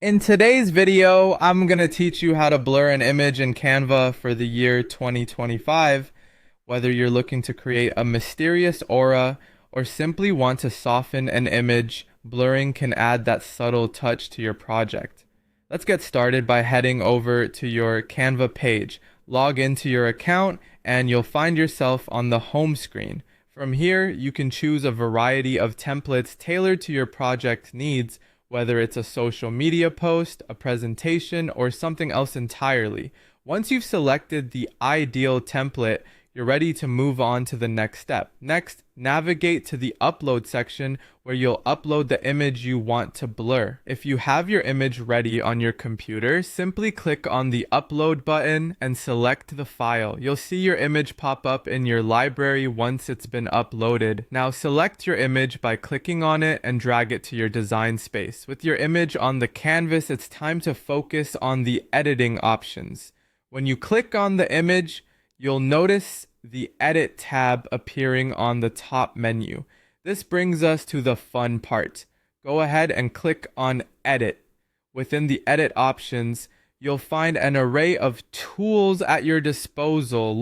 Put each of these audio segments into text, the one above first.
In today's video, I'm going to teach you how to blur an image in Canva for the year 2025. Whether you're looking to create a mysterious aura or simply want to soften an image, blurring can add that subtle touch to your project. Let's get started by heading over to your Canva page. Log into your account and you'll find yourself on the home screen. From here, you can choose a variety of templates tailored to your project needs, whether it's a social media post, a presentation, or something else entirely. Once you've selected the ideal template, you're ready to move on to the next step. Next, navigate to the upload section where you'll upload the image you want to blur. If you have your image ready on your computer, simply click on the upload button and select the file. You'll see your image pop up in your library once it's been uploaded. Now select your image by clicking on it and drag it to your design space. With your image on the canvas, it's time to focus on the editing options. When you click on the image, you'll notice the Edit tab appearing on the top menu. This brings us to the fun part. Go ahead and click on Edit. Within the Edit options, you'll find an array of tools at your disposal.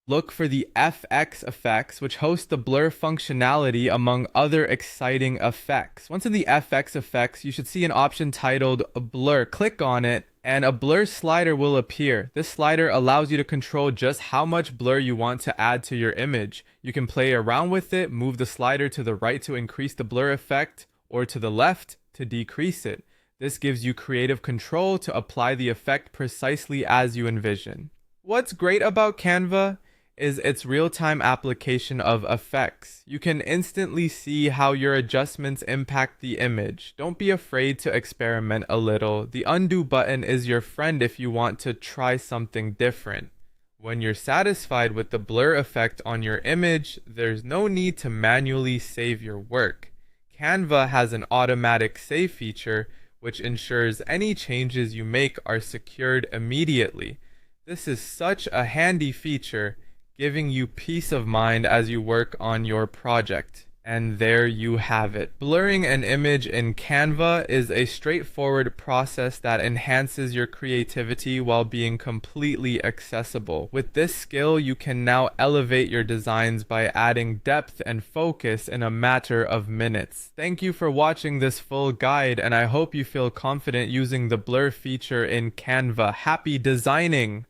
Look for the FX effects, which host the blur functionality among other exciting effects. Once in the FX effects, you should see an option titled Blur. Click on it, and a blur slider will appear. This slider allows you to control just how much blur you want to add to your image. You can play around with it, move the slider to the right to increase the blur effect, or to the left to decrease it. This gives you creative control to apply the effect precisely as you envision. What's great about Canva is its real-time application of effects. You can instantly see how your adjustments impact the image. Don't be afraid to experiment a little. The undo button is your friend if you want to try something different. When you're satisfied with the blur effect on your image, there's no need to manually save your work. Canva has an automatic save feature, which ensures any changes you make are secured immediately. This is such a handy feature, giving you peace of mind as you work on your project. And there you have it. Blurring an image in Canva is a straightforward process that enhances your creativity while being completely accessible. With this skill, you can now elevate your designs by adding depth and focus in a matter of minutes. Thank you for watching this full guide, and I hope you feel confident using the blur feature in Canva. Happy designing!